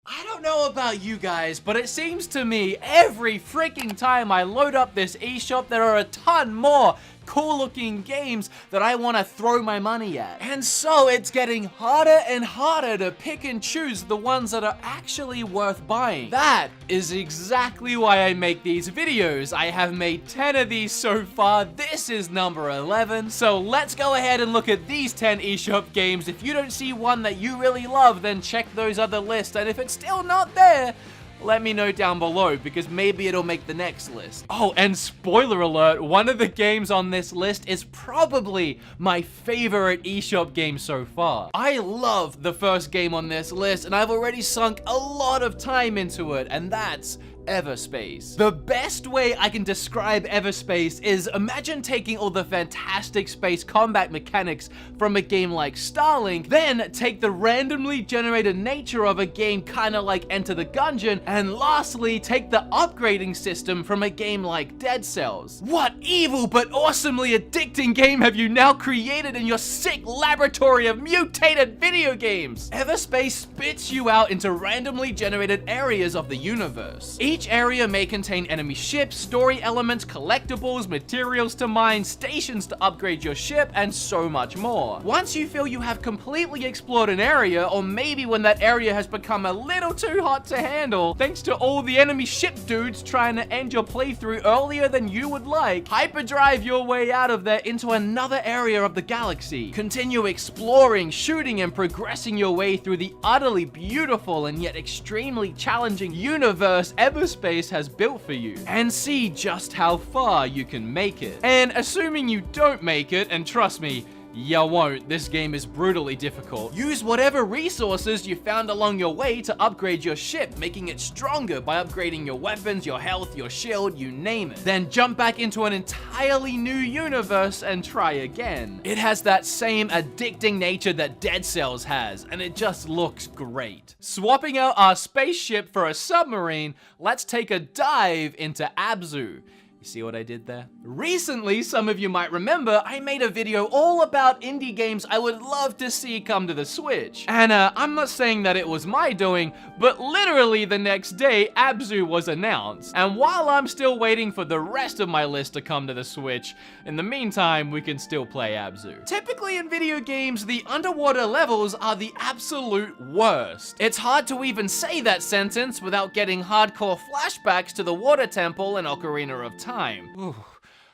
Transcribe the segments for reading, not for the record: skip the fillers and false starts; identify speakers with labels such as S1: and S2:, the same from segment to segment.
S1: I don't know about you guys, but it seems to me every freaking time I load up this eShop, there are a ton more cool-looking games that I want to throw my money at. And so it's getting harder and harder to pick and choose the ones that are actually worth buying. That is exactly why I make these videos. I have made 10 of these so far. This is number 11. So let's go ahead and look at these 10 eShop games. If you don't see one that you really love, then check those other lists. And if it's still not there, let me know down below, because maybe it'll make the next list. Oh, and spoiler alert, one of the games on this list is probably my favorite eShop game so far. I love the first game on this list, and I've already sunk a lot of time into it, and that's Everspace. The best way I can describe Everspace is imagine taking all the fantastic space combat mechanics from a game like Starlink, then take the randomly generated nature of a game kinda like Enter the Gungeon, and lastly, take the upgrading system from a game like Dead Cells. What evil but awesomely addicting game have you now created in your sick laboratory of mutated video games? Everspace spits you out into randomly generated areas of the universe. Each area may contain enemy ships, story elements, collectibles, materials to mine, stations to upgrade your ship, and so much more. Once you feel you have completely explored an area, or maybe when that area has become a little too hot to handle, thanks to all the enemy ship dudes trying to end your playthrough earlier than you would like, hyperdrive your way out of there into another area of the galaxy. Continue exploring, shooting, and progressing your way through the utterly beautiful and yet extremely challenging universe Everspace has built for you, and see just how far you can make it. And assuming you don't make it, and trust me, you won't, this game is brutally difficult, use whatever resources you found along your way to upgrade your ship, making it stronger by upgrading your weapons, your health, your shield, you name it. Then jump back into an entirely new universe and try again. It has that same addicting nature that Dead Cells has, and it just looks great. Swapping out our spaceship for a submarine, let's take a dive into Abzu. You see what I did there? Recently, some of you might remember, I made a video all about indie games I would love to see come to the Switch. And I'm not saying that it was my doing, but literally the next day, Abzu was announced. And while I'm still waiting for the rest of my list to come to the Switch, in the meantime, we can still play Abzu. Typically in video games, the underwater levels are the absolute worst. It's hard to even say that sentence without getting hardcore flashbacks to the Water Temple and Ocarina of Time. Ooh,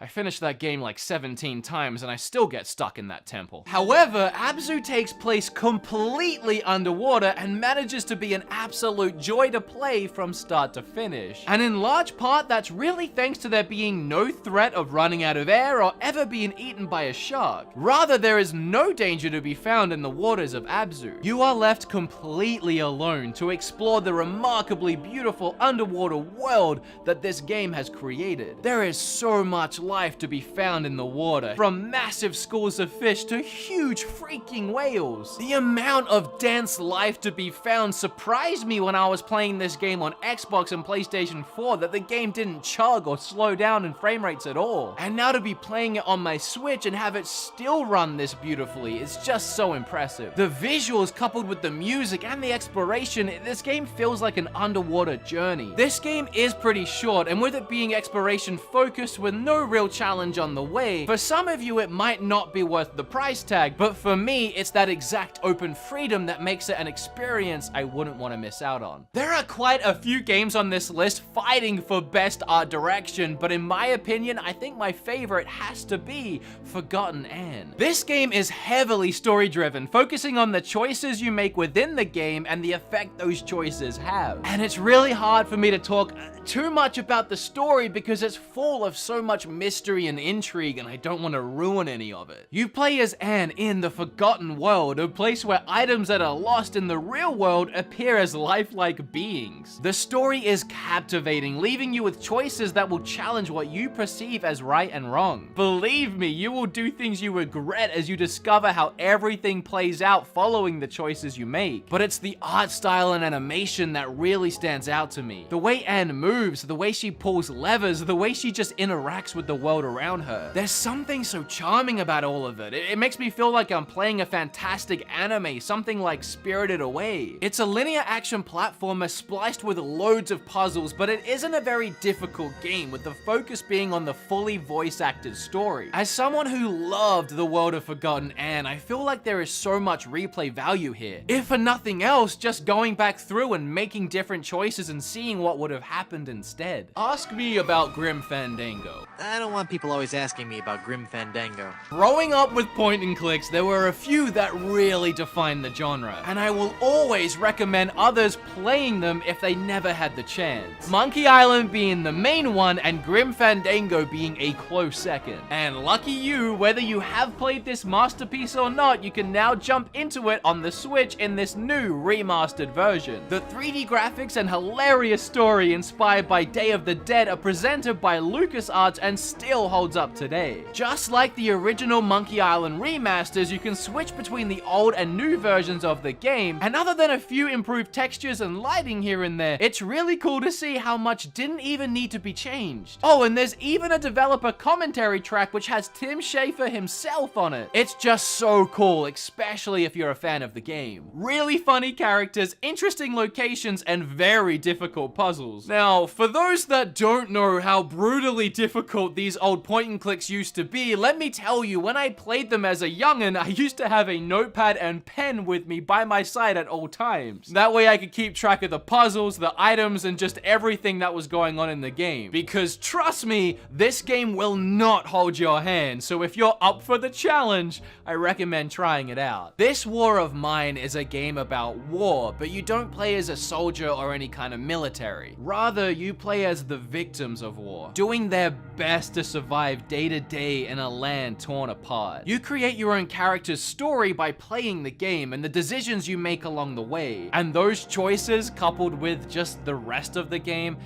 S1: I finished that game like 17 times and I still get stuck in that temple. However, Abzu takes place completely underwater and manages to be an absolute joy to play from start to finish. And in large part, that's really thanks to there being no threat of running out of air or ever being eaten by a shark. Rather, there is no danger to be found in the waters of Abzu. You are left completely alone to explore the remarkably beautiful underwater world that this game has created. There is so much life to be found in the water, from massive schools of fish to huge freaking whales. The amount of dense life to be found surprised me when I was playing this game on Xbox and PlayStation 4 that the game didn't chug or slow down in frame rates at all. And now to be playing it on my Switch and have it still run this beautifully is just so impressive. The visuals coupled with the music and the exploration, this game feels like an underwater journey. This game is pretty short, and with it being exploration focused with no real challenge on the way, for some of you it might not be worth the price tag, but for me it's that exact open freedom that makes it an experience I wouldn't want to miss out on. There are quite a few games on this list fighting for best art direction, but in my opinion I think my favorite has to be Forgotten Anne. This game is heavily story driven, focusing on the choices you make within the game and the effect those choices have. And it's really hard for me to talk too much about the story because it's full of so much mystery and intrigue, and I don't want to ruin any of it. You play as Anne in the Forgotten World, a place where items that are lost in the real world appear as lifelike beings. The story is captivating, leaving you with choices that will challenge what you perceive as right and wrong. Believe me, you will do things you regret as you discover how everything plays out following the choices you make. But it's the art style and animation that really stands out to me. The way Anne moves, the way she pulls levers, the way she just interacts with the the world around her. There's something so charming about all of it. It makes me feel like I'm playing a fantastic anime, something like Spirited Away. It's a linear action platformer spliced with loads of puzzles, but it isn't a very difficult game, with the focus being on the fully voice-acted story. As someone who loved the world of Forgotten Anne, I feel like there is so much replay value here. If for nothing else, just going back through and making different choices and seeing what would have happened instead. Ask me about Grim Fandango.
S2: I don't want people always asking me about Grim Fandango.
S1: Growing up with point and clicks, there were a few that really defined the genre, and I will always recommend others playing them if they never had the chance. Monkey Island being the main one, and Grim Fandango being a close second. And lucky you, whether you have played this masterpiece or not, you can now jump into it on the Switch in this new remastered version. The 3D graphics and hilarious story inspired by Day of the Dead are presented by LucasArts and still holds up today. Just like the original Monkey Island remasters, you can switch between the old and new versions of the game, and other than a few improved textures and lighting here and there, it's really cool to see how much didn't even need to be changed. Oh, and there's even a developer commentary track which has Tim Schafer himself on it. It's just so cool, especially if you're a fan of the game. Really funny characters, interesting locations, and very difficult puzzles. Now, for those that don't know how brutally difficult these old point and clicks used to be, let me tell you, when I played them as a youngin', I used to have a notepad and pen with me by my side at all times. That way I could keep track of the puzzles, the items, and just everything that was going on in the game. Because trust me, this game will not hold your hand, so if you're up for the challenge, I recommend trying it out. This War of Mine is a game about war, but you don't play as a soldier or any kind of military. Rather, you play as the victims of war, doing their best to survive day to day in a land torn apart. You create your own character's story by playing the game and the decisions you make along the way, and those choices coupled with just the rest of the game,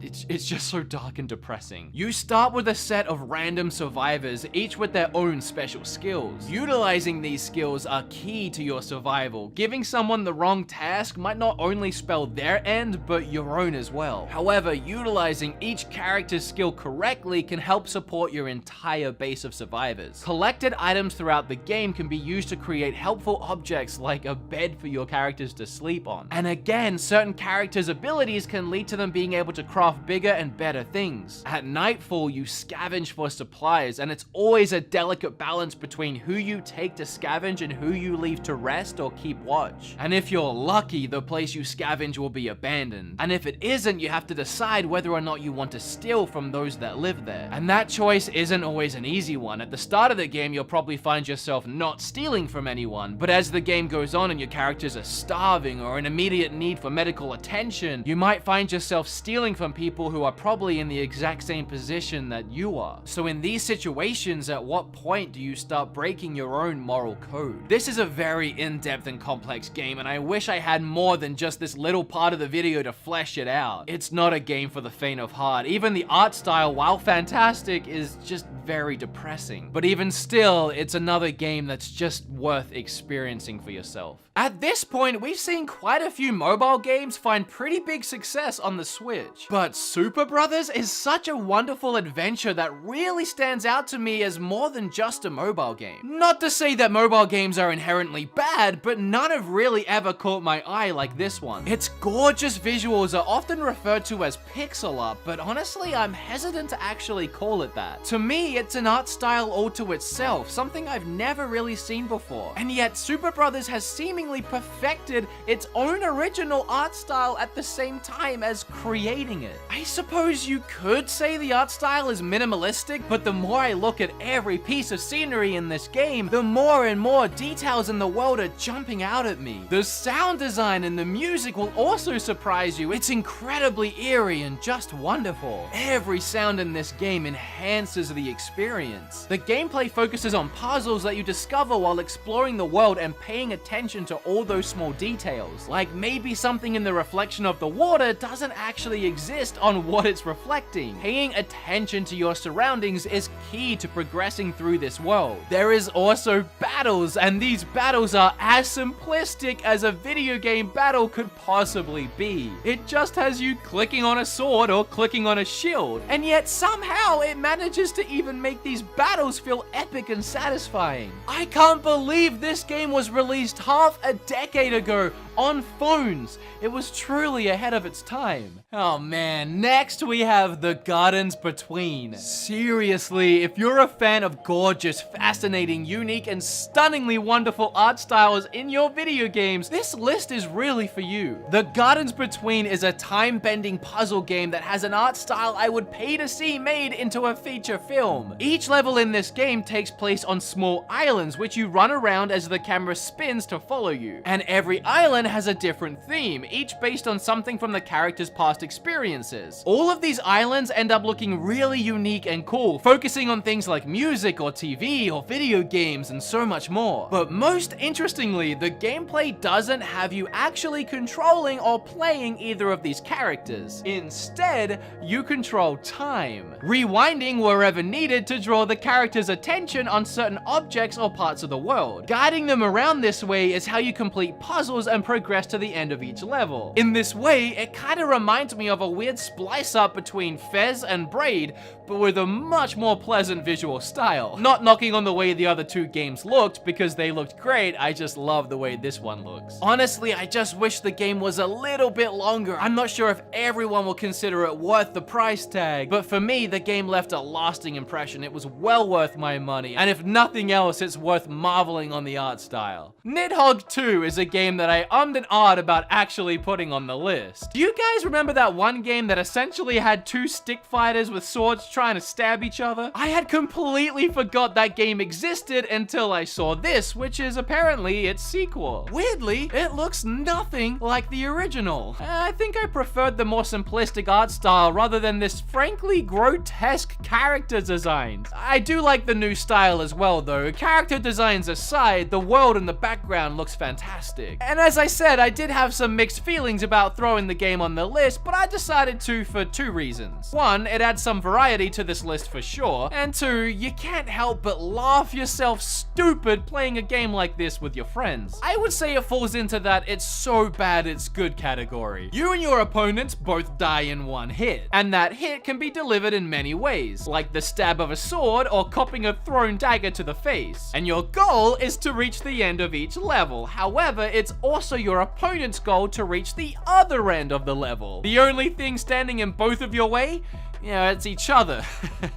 S1: it's just so dark and depressing. You start with a set of random survivors, each with their own special skills. Utilizing these skills are key to your survival. Giving someone the wrong task might not only spell their end, but your own as well. However, utilizing each character's skill correctly can help support your entire base of survivors. Collected items throughout the game can be used to create helpful objects like a bed for your characters to sleep on. And again, certain characters' abilities can lead to them being able to craft bigger and better things. At nightfall, you scavenge for supplies, and it's always a delicate balance between who you take to scavenge and who you leave to rest or keep watch. And if you're lucky, the place you scavenge will be abandoned. And if it isn't, you have to decide whether or not you want to steal from those that live there. And that choice isn't always an easy one. At the start of the game, you'll probably find yourself not stealing from anyone, but as the game goes on and your characters are starving or in immediate need for medical attention, you might find yourself stealing from people who are probably in the exact same position that you are. So in these situations, at what point do you start breaking your own moral code? This is a very in-depth and complex game, and I wish I had more than just this little part of the video to flesh it out. It's not a game for the faint of heart. Even the art style, while fantastic, is just very depressing. But even still, it's another game that's just worth experiencing for yourself. At this point, we've seen quite a few mobile games find pretty big success on the Switch. But Super Brothers is such a wonderful adventure that really stands out to me as more than just a mobile game. Not to say that mobile games are inherently bad, but none have really ever caught my eye like this one. Its gorgeous visuals are often referred to as pixel art, but honestly, I'm hesitant to actually call it that. To me, it's an art style all to itself, something I've never really seen before. And yet, Super Brothers has seemingly perfected its own original art style at the same time as creating it. I suppose you could say the art style is minimalistic, but the more I look at every piece of scenery in this game, the more and more details in the world are jumping out at me. The sound design and the music will also surprise you. It's incredibly eerie and just wonderful. Every sound in this game enhances the experience. The gameplay focuses on puzzles that you discover while exploring the world and paying attention to to all those small details. Like maybe something in the reflection of the water doesn't actually exist on what it's reflecting. Paying attention to your surroundings is key to progressing through this world. There is also battles, and these battles are as simplistic as a video game battle could possibly be. It just has you clicking on a sword or clicking on a shield, and yet somehow it manages to even make these battles feel epic and satisfying. I can't believe this game was released half a decade ago on phones. It was truly ahead of its time. Oh man, next we have The Gardens Between. Seriously, if you're a fan of gorgeous, fascinating, unique, and stunningly wonderful art styles in your video games, this list is really for you. The Gardens Between is a time-bending puzzle game that has an art style I would pay to see made into a feature film. Each level in this game takes place on small islands, which you run around as the camera spins to follow you. And every island has a different theme, each based on something from the character's past experiences. All of these islands end up looking really unique and cool, focusing on things like music or TV or video games and so much more. But most interestingly, the gameplay doesn't have you actually controlling or playing either of these characters. Instead, you control time, rewinding wherever needed to draw the character's attention on certain objects or parts of the world. Guiding them around this way is how you complete puzzles and progress to the end of each level. In this way, it kinda reminds me of a weird splice up between Fez and Braid, but with a much more pleasant visual style. Not knocking on the way the other two games looked, because they looked great, I just love the way this one looks. Honestly, I just wish the game was a little bit longer. I'm not sure if everyone will consider it worth the price tag, but for me, the game left a lasting impression. It was well worth my money, and if nothing else, it's worth marveling on the art style. Nidhogg 2 is a game that I ummed and ahed about actually putting on the list. Do you guys remember that one game that essentially had two stick fighters with swords trying to stab each other? I had completely forgot that game existed until I saw this, which is apparently its sequel. Weirdly, it looks nothing like the original. I think I preferred the more simplistic art style rather than this frankly grotesque character designs. I do like the new style as well though. Character designs aside, the world in the background looks fantastic. And as I said, I did have some mixed feelings about throwing the game on the list, but I decided to for two reasons. One, it adds some variety to this list for sure, and two, you can't help but laugh yourself stupid playing a game like this with your friends. I would say it falls into that it's so bad it's good category. You and your opponents both die in one hit, and that hit can be delivered in many ways, like the stab of a sword or copping a thrown dagger to the face. And your goal is to reach the end of each level. However, it's also your opponent's goal to reach the other end of the level. The only thing standing in both of your way? Yeah, it's each other.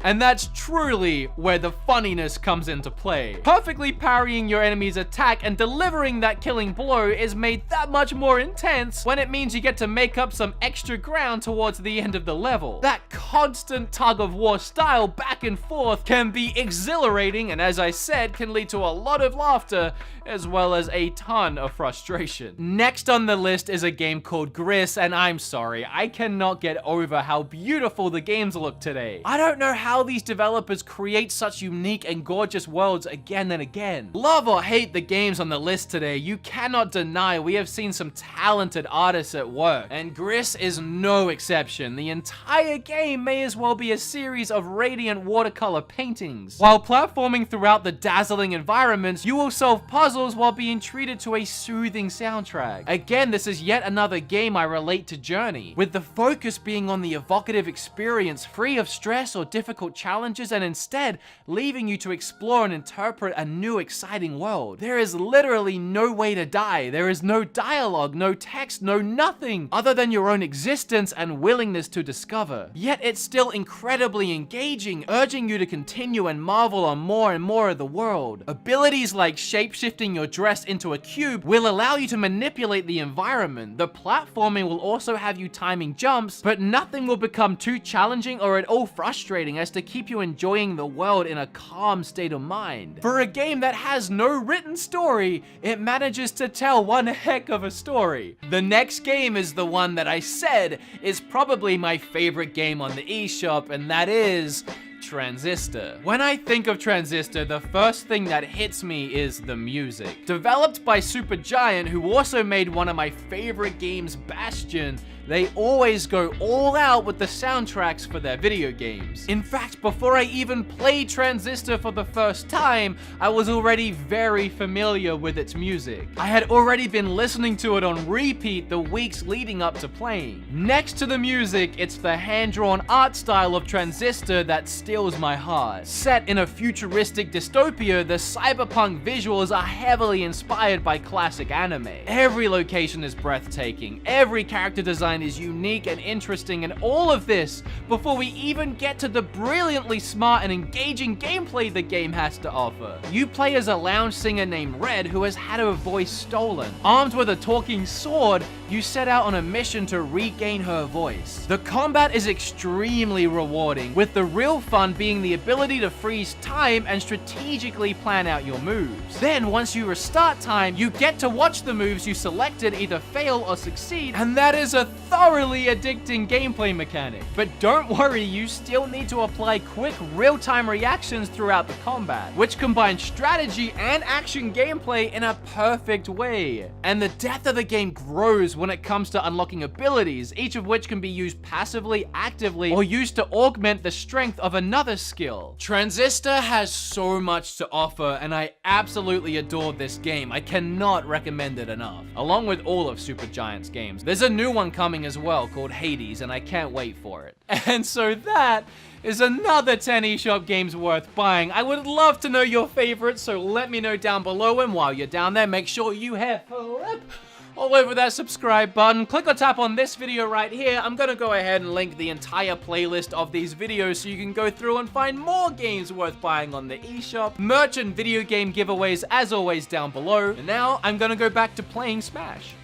S1: And that's truly where the funniness comes into play. Perfectly parrying your enemy's attack and delivering that killing blow is made that much more intense when it means you get to make up some extra ground towards the end of the level. That constant tug of war style back and forth can be exhilarating, and as I said, can lead to a lot of laughter as well as a ton of frustration. Next on the list is a game called Gris, and I'm sorry, I cannot get over how beautiful the games look today. I don't know how these developers create such unique and gorgeous worlds again and again. Love or hate the games on the list today, you cannot deny we have seen some talented artists at work, and Gris is no exception. The entire game may as well be a series of radiant watercolor paintings. While platforming throughout the dazzling environments, you will solve puzzles while being treated to a soothing soundtrack. Again, this is yet another game I relate to Journey, with the focus being on the evocative experience free of stress or difficult challenges, and instead leaving you to explore and interpret a new exciting world. There is literally no way to die. There is no dialogue, no text, no nothing other than your own existence and willingness to discover. Yet it's still incredibly engaging, urging you to continue and marvel on more and more of the world. Abilities like shapeshifting your dress into a cube will allow you to manipulate the environment. The platforming will also have you timing jumps, but nothing will become too challenging or at all frustrating as to keep you enjoying the world in a calm state of mind. For a game that has no written story, it manages to tell one heck of a story. The next game is the one that I said is probably my favorite game on the eShop, and that is Transistor. When I think of Transistor, the first thing that hits me is the music. Developed by Supergiant, who also made one of my favorite games, Bastion, they always go all out with the soundtracks for their video games. In fact, before I even played Transistor for the first time, I was already very familiar with its music. I had already been listening to it on repeat the weeks leading up to playing. Next to the music, it's the hand-drawn art style of Transistor that steals my heart. Set in a futuristic dystopia, the cyberpunk visuals are heavily inspired by classic anime. Every location is breathtaking, every character design is unique and interesting, and all of this before we even get to the brilliantly smart and engaging gameplay the game has to offer. You play as a lounge singer named Red who has had her voice stolen. Armed with a talking sword, you set out on a mission to regain her voice. The combat is extremely rewarding, with the real fun being the ability to freeze time and strategically plan out your moves. Then, once you restart time, you get to watch the moves you selected either fail or succeed, and that is a thoroughly addicting gameplay mechanic. But don't worry, you still need to apply quick real-time reactions throughout the combat, which combines strategy and action gameplay in a perfect way. And the depth of the game grows when it comes to unlocking abilities, each of which can be used passively, actively, or used to augment the strength of another skill. Transistor has so much to offer, and I absolutely adore this game. I cannot recommend it enough. Along with all of Supergiant's games. There's a new one coming as well called Hades, and I can't wait for it. And so that is another 10 eShop games worth buying. I would love to know your favorites, so let me know down below, and while you're down there, make sure you hit flip all over that subscribe button. Click or tap on this video right here. I'm gonna go ahead and link the entire playlist of these videos so you can go through and find more games worth buying on the eShop. Merch and video game giveaways as always down below. And now I'm gonna go back to playing Smash.